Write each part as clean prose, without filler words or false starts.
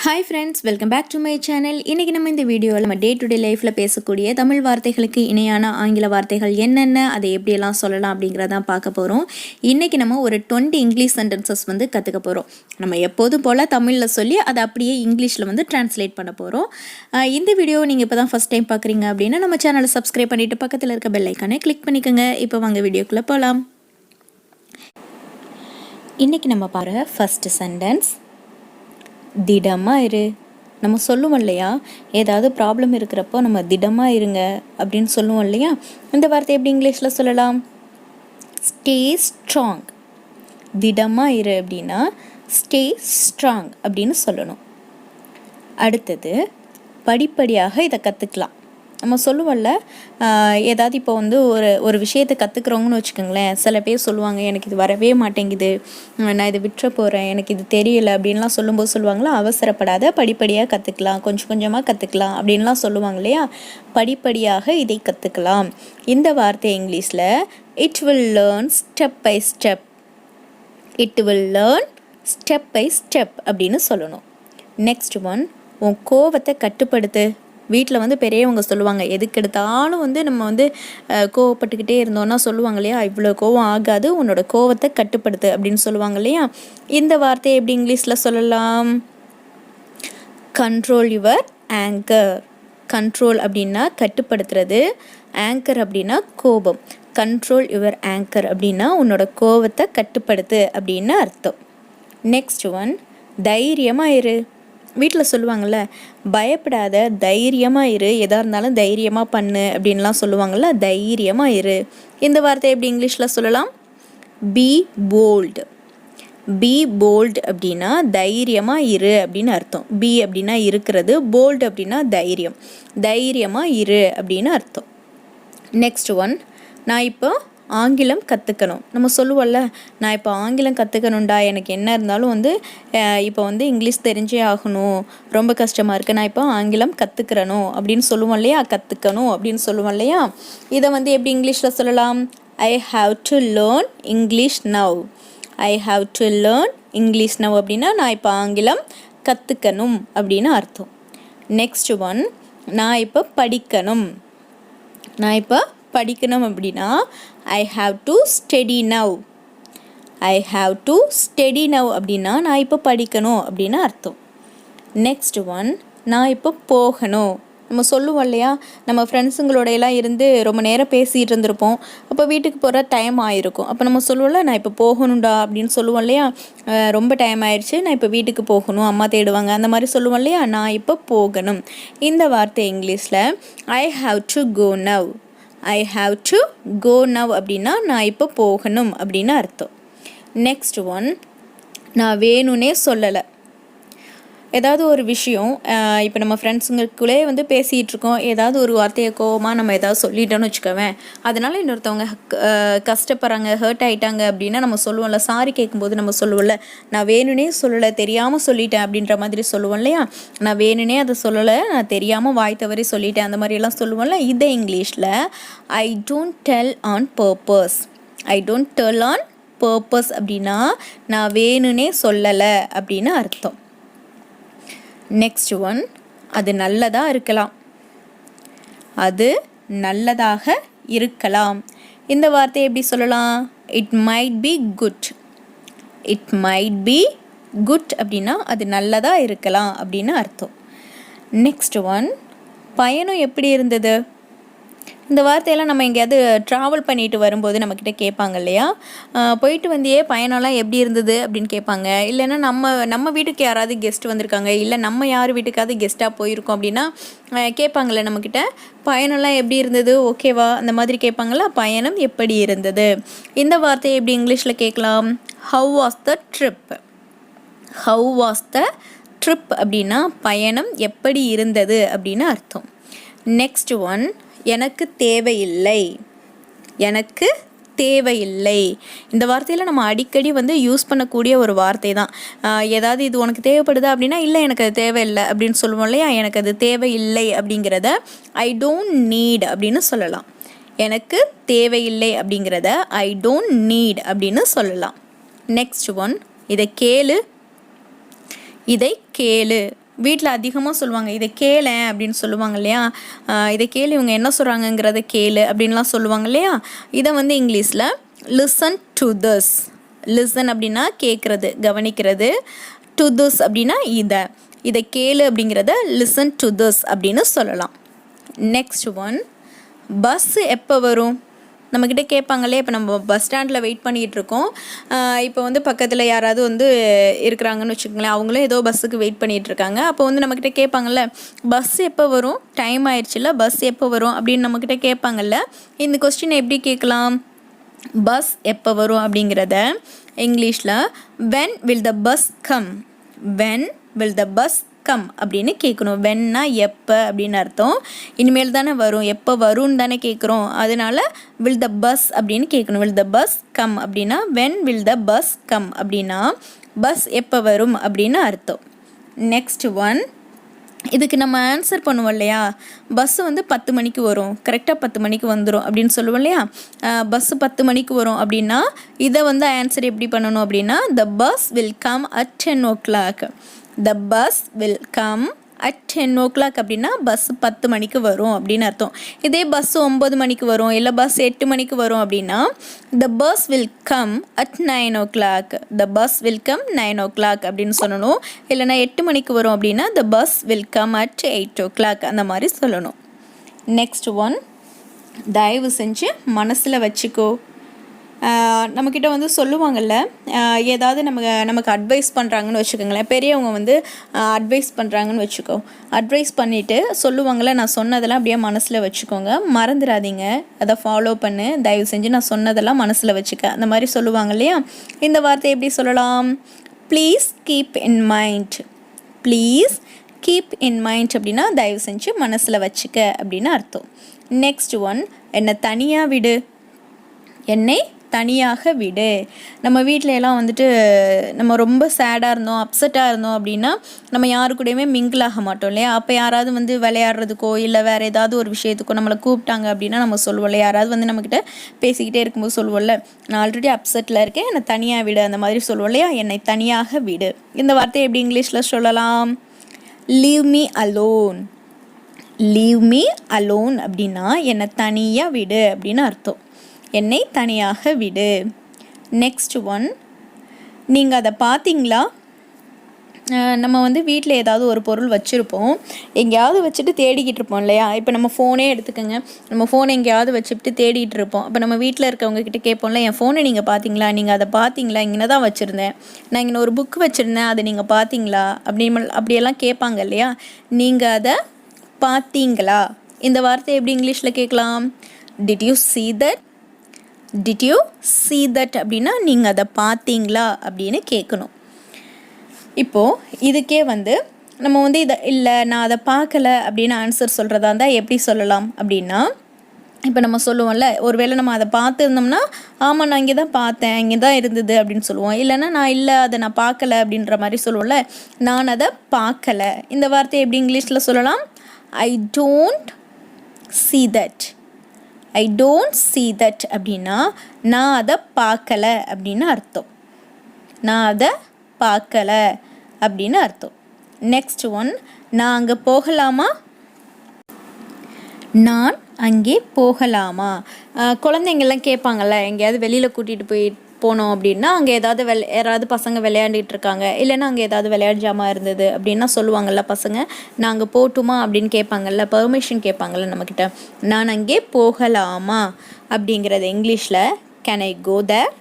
Hi friends, welcome back to my channel. இன்றைக்கி நம்ம இந்த வீடியோவில் நம்ம டே டு டே லைஃப்பில் பேசக்கூடிய தமிழ் வார்த்தைகளுக்கு இணையான ஆங்கில வார்த்தைகள் என்னென்ன, அதை எப்படியெல்லாம் சொல்லலாம் அப்படிங்கிறதான் பார்க்க போகிறோம். இன்றைக்கி நம்ம ஒரு 20 இங்கிலீஷ் சென்டென்சஸ் கற்றுக்க போகிறோம். நம்ம எப்போதும் போல் தமிழில் சொல்லி அதை அப்படியே இங்கிலீஷில் ட்ரான்ஸ்லேட் பண்ண போகிறோம். இந்த வீடியோ நீங்கள் இப்போ தான் ஃபஸ்ட் டைம் பார்க்குறீங்க அப்படின்னா நம்ம சேனலை சப்ஸ்கிரைப் பண்ணிவிட்டு பக்கத்தில் இருக்க பெல் ஐக்கானை கிளிக் பண்ணிக்கோங்க. இப்போ வாங்க வீடியோக்குள்ளே போகலாம். இன்றைக்கி நம்ம பாருங்க ஃபஸ்ட்டு சென்டென்ஸ், திடமாக இரு. நம்ம சொல்லுவோம் இல்லையா, ஏதாவது ப்ராப்ளம் இருக்கிறப்போ நம்ம திடமாக இருங்க அப்படின்னு சொல்லுவோம் இல்லையா. இந்த வார்த்தை எப்படி இங்கிலீஷில் சொல்லலாம்? Stay strong. திடமாக இரு அப்படின்னா ஸ்டே ஸ்ட்ராங் அப்படின்னு சொல்லணும். அடுத்தது, படிப்படியாக இதை கற்றுக்கலாம். நம்ம சொல்லுவோம்ல, ஏதாவது இப்போ ஒரு விஷயத்தை கற்றுக்குறோங்கன்னு வச்சுக்கோங்களேன். சில பேர் சொல்லுவாங்க, எனக்கு இது வரவே மாட்டேங்குது, நான் இதை விட்டுற போகிறேன், எனக்கு இது தெரியல அப்படின்லாம் சொல்லும்போது சொல்லுவாங்களா, அவசரப்படாத, படிப்படியாக கற்றுக்கலாம், கொஞ்சம் கொஞ்சமாக கற்றுக்கலாம் அப்படின்லாம் சொல்லுவாங்க இல்லையா. படிப்படியாக இதை கற்றுக்கலாம். இந்த வார்த்தை இங்கிலீஷில் it will learn step by step. It will learn step by step அப்படின்னு சொல்லணும். நெக்ஸ்ட் ஒன், உன் கோவத்தை கட்டுப்படுத்து. வீட்டில் பெரியவங்க சொல்லுவாங்க, எதுக்கு எடுத்தாலும் நம்ம கோவப்பட்டுக்கிட்டே இருந்தோன்னா சொல்லுவாங்க இல்லையா, இவ்வளோ கோவம் ஆகாது, உன்னோட கோவத்தை கட்டுப்படுத்து அப்படின்னு சொல்லுவாங்க இல்லையா. இந்த வார்த்தையை எப்படி இங்கிலீஷில் சொல்லலாம்? Control your anchor. கண்ட்ரோல் அப்படின்னா கட்டுப்படுத்துறது, ஆங்கர் அப்படின்னா கோபம். கண்ட்ரோல் யுவர் ஆங்கர் அப்படின்னா உன்னோட கோவத்தை கட்டுப்படுத்து அப்படின்னு அர்த்தம். நெக்ஸ்ட் ஒன், தைரியமாக இரு. வீட்டில் சொல்லுவாங்கள்ல, பயப்படாத, தைரியமாக இரு, எதாக இருந்தாலும் தைரியமாக பண்ணு அப்படின்லாம் சொல்லுவாங்கள்ல, தைரியமாக இரு. இந்த வார்த்தை எப்படி இங்கிலீஷில் சொல்லலாம்? B bolt. பி போல்டு அப்படின்னா தைரியமாக இரு அப்படின்னு அர்த்தம். பி அப்படின்னா இருக்கிறது, போல்டு அப்படின்னா தைரியம். தைரியமாக இரு அப்படின்னு அர்த்தம். நெக்ஸ்ட் ஒன், நான் இப்போ ஆங்கிலம் கற்றுக்கணும். நம்ம சொல்லுவோம்ல, நான் இப்போ ஆங்கிலம் கற்றுக்கணும்டா, எனக்கு என்ன இருந்தாலும் இப்போ இங்கிலீஷ் தெரிஞ்சே ஆகணும், ரொம்ப கஷ்டமாக இருக்குது, நான் இப்போ ஆங்கிலம் கற்றுக்கிறணும் அப்படின்னு சொல்லுவோம் இல்லையா. கற்றுக்கணும் அப்படின்னு சொல்லுவோம் இல்லையா. இதை எப்படி இங்கிலீஷில் சொல்லலாம்? ஐ have to learn English now. I have to learn English now அப்படின்னா நான் இப்போ ஆங்கிலம் கற்றுக்கணும் அப்படின்னு அர்த்தம். நெக்ஸ்ட் ஒன், நான் இப்போ படிக்கணும். நான் இப்போ படிக்கணும் அப்படின்னா ஐ have to study now. I have to study now அப்படின்னா நான் இப்போ படிக்கணும் அப்படின்னு அர்த்தம். நெக்ஸ்ட் ஒன், நான் இப்போ போகணும். நம்ம சொல்லுவோம் இல்லையா, நம்ம ஃப்ரெண்ட்ஸுங்களோடையெல்லாம் இருந்து ரொம்ப நேரம் பேசிகிட்டு இருந்திருப்போம், அப்போ வீட்டுக்கு போகிற டைம் ஆகிருக்கும். அப்போ நம்ம சொல்லுவோம்ல, நான் இப்போ போகணும்டா அப்படின்னு சொல்லுவோம் இல்லையா. ரொம்ப டைம் ஆயிடுச்சு, நான் இப்போ வீட்டுக்கு போகணும், அம்மா தேடுவாங்க, அந்த மாதிரி சொல்லுவோம் இல்லையா. நான் இப்போ போகணும். இந்த வார்த்தை இங்கிலீஷில் I have to go now. I have to go now அப்படின்னா நான் இப்போ போகணும் அப்படின்னு அர்த்தம். நெக்ஸ்ட் ஒன், நான் வேணும்னே சொல்லலை. ஏதாவது ஒரு விஷயம், இப்போ நம்ம ஃப்ரெண்ட்ஸுங்களுக்குள்ளே பேசிகிட்டு இருக்கோம், ஏதாவது ஒரு வார்த்தையை கோவமாக நம்ம ஏதாவது சொல்லிட்டோன்னு வச்சுக்கோவேன், அதனால் இன்னொருத்தவங்க கஷ்டப்படுறாங்க, ஹர்ட் ஆகிட்டாங்க அப்படின்னா நம்ம சொல்லுவோம்ல, சாரி கேட்கும்போது நம்ம சொல்லுவோம்ல, நான் வேணும்னே சொல்லலை, தெரியாமல் சொல்லிட்டேன் அப்படின்ற மாதிரி சொல்லுவோம் இல்லையா. நான் வேணும்னே அதை சொல்லலை, நான் தெரியாமல் வாய் தவறி சொல்லிட்டேன், அந்த மாதிரியெல்லாம் சொல்லுவோம்ல. இதை இங்கிலீஷில் I don't tell on purpose. I don't tell on purpose அப்படின்னா நான் வேணும்னே சொல்லலை அப்படின்னு அர்த்தம். நெக்ஸ்ட் ஒன், அது நல்லதாக இருக்கலாம். அது நல்லதாக இருக்கலாம். இந்த வார்த்தையை எப்படி சொல்லலாம்? It might be good. It might be good அப்படின்னா அது நல்லதாக இருக்கலாம் அப்படின்னு அர்த்தம். நெக்ஸ்ட் ஒன், பயணம் எப்படி இருந்தது. இந்த வார்த்தையெல்லாம் நம்ம எங்கேயாவது ட்ராவல் பண்ணிட்டு வரும்போது நம்மக்கிட்ட கேட்பாங்க இல்லையா, போயிட்டு வந்தியே, பயணம்லாம் எப்படி இருந்தது அப்படின்னு கேட்பாங்க. இல்லைன்னா நம்ம வீட்டுக்கு யாராவது கெஸ்ட் வந்திருக்காங்க, இல்லை நம்ம யார் வீட்டுக்காவது கெஸ்ட்டாக போயிருக்கோம் அப்படின்னா கேட்பாங்கள்ல நம்மக்கிட்ட, பயணம்லாம் எப்படி இருந்தது, ஓகேவா, அந்த மாதிரி கேட்பாங்களா. பயணம் எப்படி இருந்தது. இந்த வார்த்தையை எப்படி இங்கிலீஷில் கேட்கலாம்? How was the trip. How was the trip அப்படின்னா பயணம் எப்படி இருந்தது அப்படின்னு அர்த்தம். நெக்ஸ்ட் ஒன், எனக்கு தேவையில்லை. எனக்கு தேவையில்லை. இந்த வார்த்தையில் நம்ம அடிக்கடி யூஸ் பண்ணக்கூடிய ஒரு வார்த்தை தான். ஏதாவது இது உனக்கு தேவைப்படுதா அப்படின்னா, இல்லை எனக்கு அது தேவையில்லை அப்படின்னு சொல்லுவோம் இல்லையா. எனக்கு அது தேவையில்லை அப்படிங்கிறத ஐ டோன்ட் நீட் அப்படின்னு சொல்லலாம். எனக்கு தேவையில்லை அப்படிங்கிறத ஐ டோன்ட் நீட் அப்படின்னு சொல்லலாம். நெக்ஸ்ட் ஒன், இதை கேளு. இதை கேளு. வீட்டில் அதிகமாக சொல்லுவாங்க, இதை கேளேன் அப்படின்னு சொல்லுவாங்க இல்லையா, இதை கேளு, இவங்க என்ன சொல்கிறாங்கங்கிறத கேளு அப்படின்லாம் சொல்லுவாங்க இல்லையா. இதை வந்து இங்கிலீஷில் லிசன் டு திஸ். லிசன் அப்படின்னா கேட்குறது, கவனிக்கிறது. டு திஸ் அப்படின்னா இதை கேளு அப்படிங்கிறத லிசன் டு திஸ் அப்படின்னு சொல்லலாம். நெக்ஸ்ட் ஒன், பஸ்ஸு எப்போ வரும்? நம்மக்கிட்ட கேட்பாங்களே, இப்போ நம்ம பஸ் ஸ்டாண்டில் வெயிட் பண்ணிகிட்ருக்கோம். இப்போ வந்து பக்கத்தில் யாராவது வந்து இருக்கிறாங்கன்னு வச்சுக்கோங்களேன், அவங்களும் ஏதோ பஸ்ஸுக்கு வெயிட் பண்ணிகிட்ருக்காங்க. அப்போ வந்து நம்மக்கிட்ட கேட்பாங்கல்ல, பஸ் எப்போ வரும், டைம் ஆயிடுச்சுல்ல, பஸ் எப்போ வரும் அப்படின்னு நம்மக்கிட்ட கேட்பாங்கல்ல. இந்த கொஸ்டின் எப்படி கேட்கலாம்? பஸ் எப்போ வரும் அப்படிங்கிறத இங்கிலீஷில் when will the bus come, when will the bus come அப்படின்னு கேட்கணும். வென்னா எப்போ அப்படின்னு அர்த்தம். இனிமேல் தானே வரும், எப்போ வரும்னு தானே கேட்குறோம், அதனால will the bus அப்படின்னு கேட்கணும். will the bus come அப்படின்னா when will the bus come அப்படின்னா பஸ் எப்போ வரும் அப்படின்னு அர்த்தம். நெக்ஸ்ட் ஒன், இதுக்கு நம்ம ஆன்சர் பண்ணுவோம் இல்லையா, பஸ்ஸு வந்து 10 மணிக்கு வரும், கரெக்டாக 10 மணிக்கு வந்துடும் அப்படின்னு சொல்லுவோம் இல்லையா. பஸ்ஸு 10 மணிக்கு வரும் அப்படின்னா இதை வந்து ஆன்சர் எப்படி பண்ணணும் அப்படின்னா the bus will come at 10 o'clock. the bus will come at 10 o'clock அப்படின்னா பஸ் 10 மணிக்கு வரும் அப்படின்னு அர்த்தம். இதே பஸ் 9 மணிக்கு வரும், இல்லை பஸ் 8 மணிக்கு வரும் அப்படின்னா the bus will come at 9 o'clock. the bus will come 9 o'clock அப்படின்னு சொல்லணும். இல்லைனா 8 மணிக்கு வரும் அப்படின்னா the bus will come at 8 o'clock அந்த மாதிரி சொல்லணும். நெக்ஸ்ட் ஒன், தயவு செஞ்சு மனசில் வச்சுக்கோ. நம்மக்கிட்ட வந்து சொல்லுவாங்கள்ல, ஏதாவது நமக்கு அட்வைஸ் பண்ணுறாங்கன்னு வச்சுக்கோங்களேன், பெரியவங்க வந்து அட்வைஸ் பண்ணுறாங்கன்னு வச்சுக்கோ, அட்வைஸ் பண்ணிவிட்டு சொல்லுவாங்கள்ல, நான் சொன்னதெல்லாம் அப்படியே மனசில் வச்சுக்கோங்க, மறந்துடாதீங்க, அதை ஃபாலோ பண்ணு, தயவு செஞ்சு நான் சொன்னதெல்லாம் மனசில் வச்சுக்க, அந்த மாதிரி சொல்லுவாங்க இல்லையா. இந்த வார்த்தை எப்படி சொல்லலாம்? Please keep in mind. Please keep in mind அப்படின்னா தயவு செஞ்சு மனசில் வச்சுக்க அப்படின்னு அர்த்தம். நெக்ஸ்ட் ஒன், என்னை தனியாக விடு. என்னை தனியாக விடு. நம்ம வீட்டில எல்லாம் வந்துட்டு நம்ம ரொம்ப சேடாக இருந்தோம், அப்செட்டாக இருந்தோம் அப்படின்னா நம்ம யாரு கூடயுமே மிங்கிள் ஆக மாட்டோம் இல்லையா. அப்போ யாராவது வந்து விளையாடுறதுக்கோ இல்லை வேறு ஏதாவது ஒரு விஷயத்துக்கோ நம்மளை கூப்பிட்டாங்க அப்படின்னா நம்ம சொல்லுவோம்ல, யாராவது வந்து நம்மக்கிட்ட பேசிக்கிட்டே இருக்கும்போது சொல்லுவோம்ல, நான் ஆல்ரெடி அப்செட்டில் இருக்கேன், என்னை தனியாக விடு, அந்த மாதிரி சொல்லுவோம் இல்லையா. என்னை தனியாக விடு. இந்த வார்த்தையை எப்படி இங்கிலீஷில் சொல்லலாம்? Leave me alone. Leave me alone அப்படின்னா என்னை தனியாக விடு அப்படின்னு அர்த்தம். என்னை தனியாக விடு. நெக்ஸ்ட் ஒன், நீங்கள் அதை பார்த்தீங்களா? நம்ம வந்து வீட்டில் ஏதாவது ஒரு பொருள் வச்சுருப்போம், எங்கேயாவது வச்சுட்டு தேடிக்கிட்டு இருப்போம் இல்லையா. இப்போ நம்ம ஃபோனே எடுத்துக்கோங்க, நம்ம ஃபோனை எங்கேயாவது வச்சுட்டு தேடிட்டு இருப்போம். அப்போ நம்ம வீட்டில் இருக்கவங்க கிட்ட கேட்போம்ல, என் ஃபோனை நீங்கள் பார்த்தீங்களா, நீங்கள் அதை பார்த்தீங்களா, இங்கே தான் வச்சுருந்தேன், நான் இங்கே ஒரு புக் வச்சுருந்தேன், அதை நீங்கள் பார்த்தீங்களா அப்படியெல்லாம் கேட்பாங்க இல்லையா. நீங்கள் அதை பார்த்தீங்களா? இந்த வார்த்தை எப்படி இங்கிலீஷில் கேட்கலாம்? Did you see that? Did you see that அப்படின்னா நீங்கள் அதை பார்த்தீங்களா அப்படின்னு கேட்கணும். இப்போது இதுக்கே வந்து நம்ம வந்து இதை இல்லை நான் அதை பார்க்கல அப்படின்னு ஆன்சர் சொல்கிறதா இருந்தால் எப்படி சொல்லலாம் அப்படின்னா, இப்போ நம்ம சொல்லுவோம்ல, ஒருவேளை நம்ம அதை பார்த்துருந்தோம்னா ஆமாம் நான் இங்கே தான் பார்த்தேன், இங்கே தான் இருந்தது அப்படின்னு சொல்லுவோம். இல்லைன்னா நான் இல்லை அதை நான் பார்க்கல அப்படின்ற மாதிரி சொல்லுவோம்ல, நான் அதை பார்க்கல. இந்த வார்த்தையை எப்படி இங்கிலீஷில் சொல்லலாம்? I don't see that. I don't see that அப்படின்னா நான் அதை பார்க்கல அப்படின்னு அர்த்தம். நான் அதை பார்க்கல அப்படின்னு அர்த்தம். நெக்ஸ்ட் ஒன், நான் அங்கே போகலாமா? நான் அங்கே போகலாமா? குழந்தைங்கள்லாம் கேட்பாங்கள்ல, எங்கேயாவது வெளியில் கூட்டிகிட்டு போனோம் அப்படின்னா அங்கே யாராவது பசங்க விளையாண்டுட்டு இருக்காங்க, இல்லைன்னா அங்கே ஏதாவது விளையாட்டு ஜாமான் இருந்தது அப்படின்னா சொல்லுவாங்கள்ல பசங்க, நான் அங்கே போட்டுமா அப்படின்னு கேட்பாங்கள்ல, பெர்மிஷன் கேட்பாங்கள்ல நம்மக்கிட்ட. நான் அங்கே போகலாமா அப்படிங்கிறது இங்கிலீஷில் can I go there,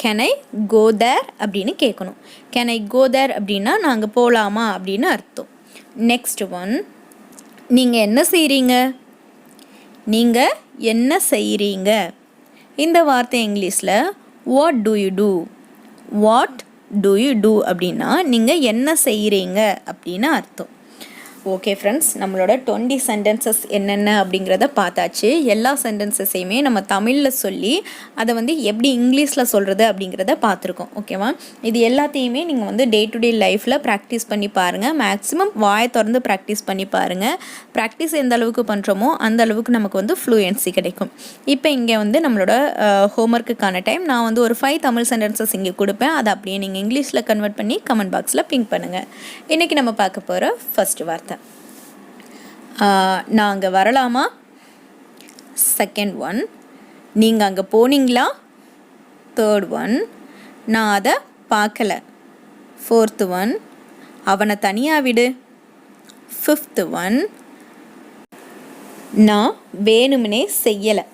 can I கோ தேர் அப்படின்னு கேட்கணும். கேன் ஐ கோ தேர் அப்படின்னா நான் அங்கே போகலாமா அப்படின்னு அர்த்தம். நெக்ஸ்ட் ஒன், நீங்கள் என்ன செய்கிறீங்க? நீங்கள் என்ன செய்கிறீங்க? இந்த வார்த்தை இங்கிலீஷில் what do you do. What do you do அப்படின்னா நீங்கள் என்ன செய்கிறீங்க அப்படின்னு அர்த்தம். ஓகே ஃப்ரெண்ட்ஸ், நம்மளோட 20 சென்டென்சஸ் என்னென்ன அப்படிங்கிறத பார்த்தாச்சு. எல்லா சென்டென்சஸையுமே நம்ம தமிழில் சொல்லி அதை வந்து எப்படி இங்கிலீஷில் சொல்கிறது அப்படிங்கிறத பார்த்துருக்கோம். ஓகேவா? இது எல்லாத்தையுமே நீங்கள் வந்து டே டு டே லைஃப்பில் ப்ராக்டிஸ் பண்ணி பாருங்கள். மேக்ஸிமம் வாயை திறந்து ப்ராக்டிஸ் பண்ணி பாருங்கள். ப்ராக்டிஸ் எந்த அளவுக்கு பண்ணுறோமோ அந்த அளவுக்கு நமக்கு வந்து ஃப்ளூயன்சி கிடைக்கும். இப்போ இங்கே வந்து நம்மளோட ஹோம்ஒர்க்குக்கான டைம். நான் வந்து ஒரு 5 தமிழ் சென்டென்சஸ் இங்கே கொடுப்பேன். அதை அப்படியே நீங்கள் இங்கிலீஷில் கன்வெர்ட் பண்ணி கமெண்ட் பாக்ஸில் பிங்க் பண்ணுங்கள். இன்றைக்கி நம்ம பார்க்க போகிற ஃபர்ஸ்ட் வார்த்தை, நான் அங்கே வரலாமா? செகண்ட் ஒன், நீங்கள் அங்கே போனீங்களா? தேர்ட் ஒன், நான் அதை பார்க்கல. ஃபோர்த்து ஒன், அவனை தனியாக விடு. ஃபிஃப்த்து ஒன், நான் வேணும்னே செய்யலை.